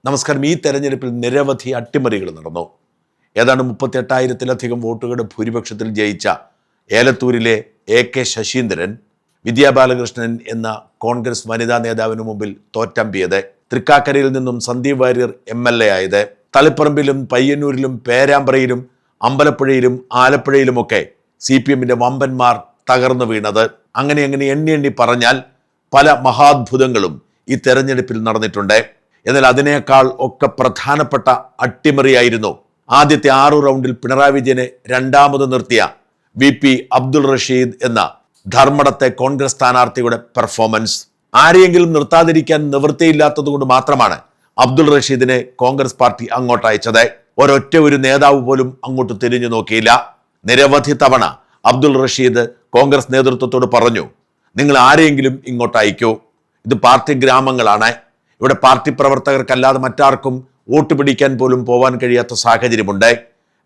നമസ്കാരം. ഈ തെരഞ്ഞെടുപ്പിൽ നിരവധി അട്ടിമറികൾ നടന്നു. ഏതാണ്ട് 38,000-ലധികം വോട്ടുകളുടെ ഭൂരിപക്ഷത്തിൽ ജയിച്ച ഏലത്തൂരിലെ AK ശശീന്ദ്രൻ വിദ്യാ ബാലകൃഷ്ണൻ എന്ന കോൺഗ്രസ് വനിതാ നേതാവിന് മുമ്പിൽ തോറ്റമ്പിയത്. തൃക്കാക്കരയിൽ നിന്നും സന്ദീപ് വാര്യർ MLA ആയത്. തളിപ്പറമ്പിലും പയ്യന്നൂരിലും പേരാമ്പ്രയിലും അമ്പലപ്പുഴയിലും ആലപ്പുഴയിലുമൊക്കെ CPM-ന്റെ വമ്പന്മാർ തകർന്നു വീണത്. അങ്ങനെ എണ്ണി പറഞ്ഞാൽ പല മഹാത്ഭുതങ്ങളും ഈ തെരഞ്ഞെടുപ്പിൽ നടന്നിട്ടുണ്ട്. എന്നാൽ അതിനേക്കാൾ ഒക്കെ പ്രധാനപ്പെട്ട അട്ടിമറിയായിരുന്നു ആദ്യത്തെ 6 റൗണ്ടിൽ പിണറായി വിജയനെ രണ്ടാമത് നിർത്തിയ VP അബ്ദുൾ റഷീദ് എന്ന ധർമ്മടത്തെ കോൺഗ്രസ് സ്ഥാനാർത്ഥിയുടെ പെർഫോമൻസ്. ആരെയെങ്കിലും നിർത്താതിരിക്കാൻ നിവൃത്തിയില്ലാത്തത് കൊണ്ട് മാത്രമാണ് അബ്ദുൾ റഷീദിനെ കോൺഗ്രസ് പാർട്ടി അങ്ങോട്ട് അയച്ചത്. ഒരു നേതാവ് പോലും അങ്ങോട്ട് തിരിഞ്ഞു നോക്കിയില്ല. നിരവധി തവണ അബ്ദുൾ റഷീദ് കോൺഗ്രസ് നേതൃത്വത്തോട് പറഞ്ഞു, നിങ്ങൾ ആരെയെങ്കിലും ഇങ്ങോട്ട് അയക്കൂ, ഇത് പാർട്ടി ഗ്രാമങ്ങളാണ്, ഇവിടെ പാർട്ടി പ്രവർത്തകർക്കല്ലാതെ മറ്റാർക്കും വോട്ട് പിടിക്കാൻ പോലും പോവാൻ കഴിയാത്ത സാഹചര്യമുണ്ട്.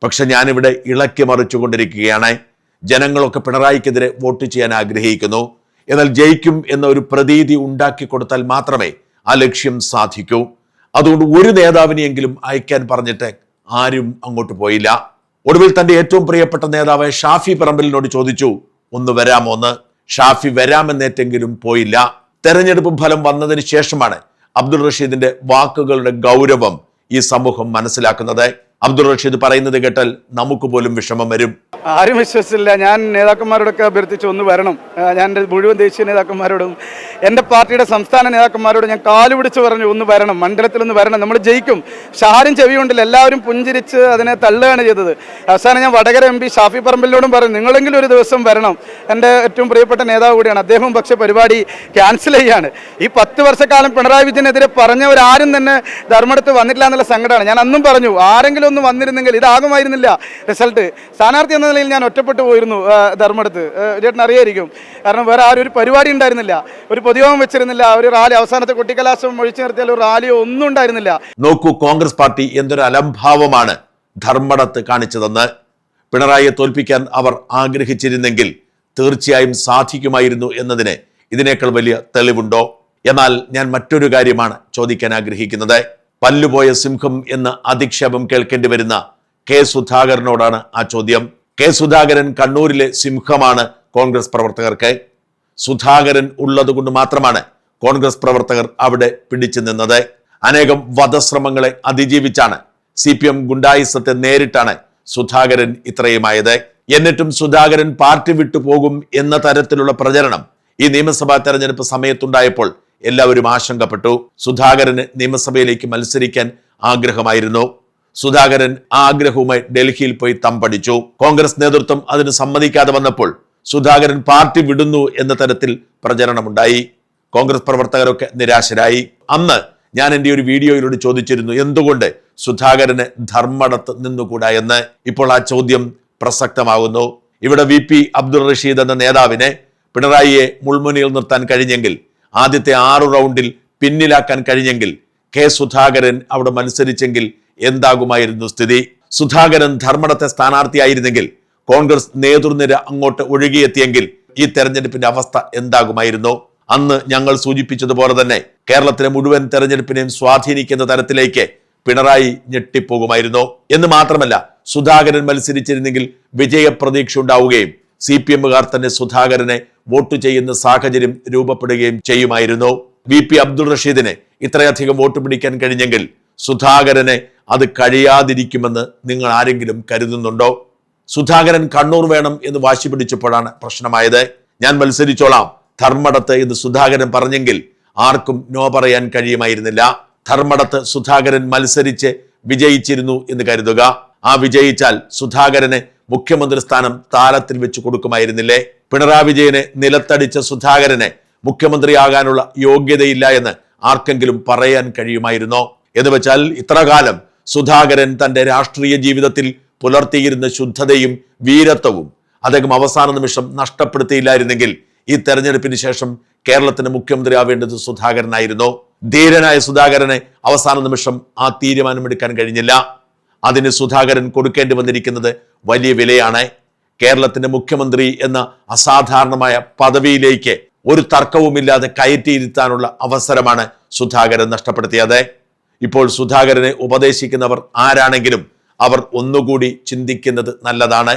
പക്ഷെ ഞാനിവിടെ ഇളക്കി മറിച്ചുകൊണ്ടിരിക്കുകയാണ്. ജനങ്ങളൊക്കെ പിണറായിക്കെതിരെ വോട്ട് ചെയ്യാൻ ആഗ്രഹിക്കുന്നു. എന്നാൽ ജയിക്കും എന്ന ഒരു പ്രതീതി ഉണ്ടാക്കി കൊടുത്താൽ മാത്രമേ ആ ലക്ഷ്യം സാധിക്കൂ. അതുകൊണ്ട് ഒരു നേതാവിനെയെങ്കിലും അയക്കാൻ പറഞ്ഞിട്ട് ആരും അങ്ങോട്ട് പോയില്ല. ഒടുവിൽ തന്റെ ഏറ്റവും പ്രിയപ്പെട്ട നേതാവ് ഷാഫി പറമ്പലിനോട് ചോദിച്ചു, ഒന്ന് വരാമോന്ന്. ഷാഫി വരാമെന്നേറ്റെങ്കിലും പോയില്ല. തെരഞ്ഞെടുപ്പ് ഫലം വന്നതിന് ശേഷമാണ് അബ്ദുൾ റഷീദിന്റെ വാക്കുകളുടെ ഗൗരവം ഈ സമൂഹം മനസ്സിലാക്കുന്നത്. അബ്ദുൾ റഷീദ് പറയുന്നത് കേട്ടാൽ നമുക്ക് പോലും വിഷമം വരും. ആരും വിശ്വസിച്ചില്ല. ഞാൻ നേതാക്കന്മാരോടൊക്കെ അഭ്യർത്ഥിച്ചു ഒന്ന് വരണം. ഞാൻ എൻ്റെ മുഴുവൻ ദേശീയ നേതാക്കന്മാരോടും എൻ്റെ പാർട്ടിയുടെ സംസ്ഥാന നേതാക്കന്മാരോടും ഞാൻ കാലുപിടിച്ച് പറഞ്ഞു, ഒന്ന് വരണം, മണ്ഡലത്തിലൊന്ന് വരണം, നമ്മൾ ജയിക്കും. പക്ഷെ ആരും ചെവി കൊണ്ടില്ല. എല്ലാവരും പുഞ്ചിരിച്ച് അതിനെ തള്ളുകയാണ് ചെയ്തത്. അവസാനം ഞാൻ വടകര MP ഷാഫി പറമ്പലിനോടും പറഞ്ഞു, നിങ്ങളെങ്കിലും ഒരു ദിവസം വരണം. എൻ്റെ ഏറ്റവും പ്രിയപ്പെട്ട നേതാവ് കൂടിയാണ് അദ്ദേഹം. പക്ഷെ പരിപാടി ക്യാൻസൽ ചെയ്യാണ്. ഈ 10 വർഷക്കാലം പിണറായി വിജയനെതിരെ പറഞ്ഞവരാരും തന്നെ ധർമ്മടത്ത് വന്നിട്ടില്ല എന്നുള്ള സങ്കടമാണ്. ഞാൻ അന്നും പറഞ്ഞു, ആരെങ്കിലും ഒന്ന് വന്നിരുന്നെങ്കിൽ ഇതാകുമായിരുന്നില്ല റിസൾട്ട്. സ്ഥാനാർത്ഥി എന്ന നിലയിൽ ഞാൻ ഒറ്റപ്പെട്ടു പോയിരുന്നു ധർമ്മടത്ത്. ചേട്ടൻ അറിയായിരിക്കും. കാരണം വേറെ ആരും ഒരു പരിപാടി ഉണ്ടായിരുന്നില്ല, ഒരു പൊതുയോഗം വെച്ചിരുന്നില്ല, ഒരു റാലി, അവസാനത്തെ കൊട്ടിക്കലാശം ഒഴിച്ചു നിർത്തിയാൽ ഒരു റാലിയോ ഒന്നും ഉണ്ടായിരുന്നില്ല. നോക്കൂ, കോൺഗ്രസ് പാർട്ടി എന്തൊരു അലംഭാവമാണ് ധർമ്മടത്ത് കാണിച്ചതെന്ന്. പിണറായിയെ തോൽപ്പിക്കാൻ അവർ ആഗ്രഹിച്ചിരുന്നെങ്കിൽ തീർച്ചയായും സാധിക്കുമായിരുന്നു എന്നതിന് ഇതിനേക്കാൾ വലിയ തെളിവുണ്ടോ? എന്നാൽ ഞാൻ മറ്റൊരു കാര്യമാണ് ചോദിക്കാൻ ആഗ്രഹിക്കുന്നത്. പല്ലുപോയ സിംഹം എന്ന അധിക്ഷേപം കേൾക്കേണ്ടി വരുന്ന K സുധാകരനോടാണ് ആ ചോദ്യം. K സുധാകരൻ കണ്ണൂരിലെ സിംഹമാണ് കോൺഗ്രസ് പ്രവർത്തകർക്ക്. സുധാകരൻ ഉള്ളത് കൊണ്ട് മാത്രമാണ് കോൺഗ്രസ് പ്രവർത്തകർ അവിടെ പിടിച്ചു നിന്നത്. അനേകം വധശ്രമങ്ങളെ അതിജീവിച്ചാണ് CPM ഗുണ്ടായിസത്തെ നേരിട്ടാണ് സുധാകരൻ ഇത്രയുമായത്. എന്നിട്ടും സുധാകരൻ പാർട്ടി വിട്ടുപോകും എന്ന തരത്തിലുള്ള പ്രചരണം ഈ നിയമസഭാ തെരഞ്ഞെടുപ്പ് സമയത്തുണ്ടായപ്പോൾ എല്ലാവരും ആശങ്കപ്പെട്ടു. സുധാകരന് നിയമസഭയിലേക്ക് മത്സരിക്കാൻ ആഗ്രഹമായിരുന്നു. സുധാകരൻ ആ ആഗ്രഹവുമായി ഡൽഹിയിൽ പോയി തമ്പടിച്ചു. കോൺഗ്രസ് നേതൃത്വം അതിന് സമ്മതിക്കാതെ വന്നപ്പോൾ സുധാകരൻ പാർട്ടി വിടുന്നു എന്ന തരത്തിൽ പ്രചരണമുണ്ടായി. കോൺഗ്രസ് പ്രവർത്തകരൊക്കെ നിരാശരായി. അന്ന് ഞാൻ എൻ്റെ ഒരു വീഡിയോയിലൂടെ ചോദിച്ചിരുന്നു, എന്തുകൊണ്ട് സുധാകരന് ധർമ്മടത്ത് നിന്നുകൂടാ എന്ന്. ഇപ്പോൾ ആ ചോദ്യം പ്രസക്തമാകുന്നു. ഇവിടെ VP അബ്ദുൾ റഷീദ് എന്ന നേതാവിനെ പിണറായിയെ മുൾമുനയിൽ നിർത്താൻ കഴിഞ്ഞെങ്കിൽ, ആദ്യത്തെ 6 റൗണ്ടിൽ പിന്നിലാക്കാൻ കഴിഞ്ഞെങ്കിൽ, K സുധാകരൻ അവിടെ മത്സരിച്ചെങ്കിൽ എന്താകുമായിരുന്നു സ്ഥിതി? സുധാകരൻ ധർമ്മടത്തെ സ്ഥാനാർത്ഥിയായിരുന്നെങ്കിൽ, കോൺഗ്രസ് നേതൃനിര അങ്ങോട്ട് ഒഴുകിയെത്തിയെങ്കിൽ ഈ തെരഞ്ഞെടുപ്പിന്റെ അവസ്ഥ എന്താകുമായിരുന്നു? അന്ന് ഞങ്ങൾ സൂചിപ്പിച്ചതുപോലെ തന്നെ കേരളത്തിലെ മുഴുവൻ തെരഞ്ഞെടുപ്പിനെയും സ്വാധീനിക്കുന്ന തരത്തിലേക്ക് പിണറായി ഞെട്ടിപ്പോകുമായിരുന്നു. എന്ന് മാത്രമല്ല, സുധാകരൻ മത്സരിച്ചിരുന്നെങ്കിൽ വിജയപ്രതീക്ഷ ഉണ്ടാവുകയും CPM-കാർ തന്നെ സുധാകരനെ വോട്ട് ചെയ്യുന്ന സാഹചര്യം രൂപപ്പെടുകയും ചെയ്യുമായിരുന്നു. VP അബ്ദുൾ റഷീദിനെ ഇത്രയധികം വോട്ട് പിടിക്കാൻ കഴിഞ്ഞെങ്കിൽ സുധാകരനെ അത് കഴിയാതിരിക്കുമെന്ന് നിങ്ങൾ ആരെങ്കിലും കരുതുന്നുണ്ടോ? സുധാകരൻ കണ്ണൂർ വേണം എന്ന് വാശി പിടിച്ചപ്പോഴാണ് പ്രശ്നമായത്. ഞാൻ മത്സരിച്ചോളാം ധർമ്മടത്ത് എന്ന് സുധാകരൻ പറഞ്ഞെങ്കിൽ ആർക്കും നോ പറയാൻ കഴിയുമായിരുന്നില്ല. ധർമ്മടത്ത് സുധാകരൻ മത്സരിച്ച് വിജയിച്ചിരുന്നു എന്ന് കരുതുക. ആ വിജയിച്ചാൽ സുധാകരനെ മുഖ്യമന്ത്രി സ്ഥാനം താലത്തിൽ വെച്ച് കൊടുക്കുമായിരുന്നില്ലേ? പിണറായി വിജയനെ നിലത്തടിച്ച സുധാകരനെ മുഖ്യമന്ത്രിയാകാനുള്ള യോഗ്യതയില്ല എന്ന് ആർക്കെങ്കിലും പറയാൻ കഴിയുമായിരുന്നോ? എന്ന് വെച്ചാൽ ഇത്ര കാലം സുധാകരൻ തന്റെ രാഷ്ട്രീയ ജീവിതത്തിൽ പുലർത്തിയിരുന്ന ശുദ്ധതയും വീരത്വവും അദ്ദേഹം അവസാന നിമിഷം നഷ്ടപ്പെടുത്തിയില്ലായിരുന്നെങ്കിൽ ഈ തെരഞ്ഞെടുപ്പിന് ശേഷം കേരളത്തിന് മുഖ്യമന്ത്രി ആവേണ്ടത് സുധാകരനായിരുന്നു. ധീരനായ സുധാകരനെ അവസാന നിമിഷം ആ തീരുമാനമെടുക്കാൻ കഴിഞ്ഞില്ല. അതിന് സുധാകരൻ കൊടുക്കേണ്ടി വന്നിരിക്കുന്നത് വലിയ വിലയാണ്. കേരളത്തിന്റെ മുഖ്യമന്ത്രി എന്ന അസാധാരണമായ പദവിയിലേക്ക് ഒരു തർക്കവുമില്ലാതെ കയറ്റിയിരുത്താനുള്ള അവസരമാണ് സുധാകരൻ നഷ്ടപ്പെടുത്തിയത്. ഇപ്പോൾ സുധാകരനെ ഉപദേശിക്കുന്നവർ ആരാണെങ്കിലും അവർ ഒന്നുകൂടി ചിന്തിക്കുന്നത് നല്ലതാണ്.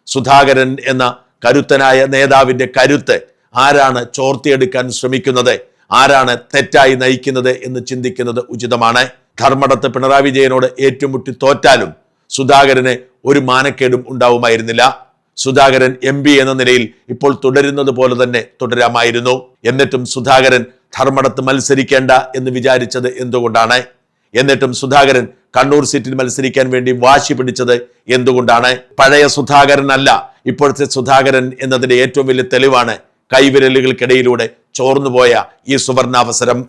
സുധാകരൻ എന്ന കരുത്തനായ നേതാവിന്റെ കരുത്ത് ആരാണ് ചോർത്തിയെടുക്കാൻ ശ്രമിക്കുന്നത്, ആരാണ് തെറ്റായി നയിക്കുന്നത് എന്ന് ചിന്തിക്കുന്നത് ഉചിതമാണ്. ധർമ്മടത്ത് പിണറായി വിജയനോട് ഏറ്റുമുട്ടി തോറ്റാലും സുധാകരന് ഒരു മാനക്കേടും ഉണ്ടാവുമായിരുന്നില്ല. സുധാകരൻ MP എന്ന നിലയിൽ ഇപ്പോൾ തുടരുന്നത് പോലെ തന്നെ തുടരാമായിരുന്നു. എന്നിട്ടും സുധാകരൻ ധർമ്മടത്ത് മത്സരിക്കേണ്ട എന്ന് വിചാരിച്ചത് എന്തുകൊണ്ടാണ്? എന്നിട്ടും സുധാകരൻ കണ്ണൂർ സീറ്റിൽ മത്സരിക്കാൻ വേണ്ടി വാശി പിടിച്ചത് എന്തുകൊണ്ടാണ്? പഴയ സുധാകരൻ അല്ല ഇപ്പോഴത്തെ സുധാകരൻ എന്നതിന്റെ ഏറ്റവും വലിയ തെളിവാണ് കൈവിരലുകൾക്കിടയിലൂടെ ചോർന്നുപോയ ഈ സുവർണാവസരം.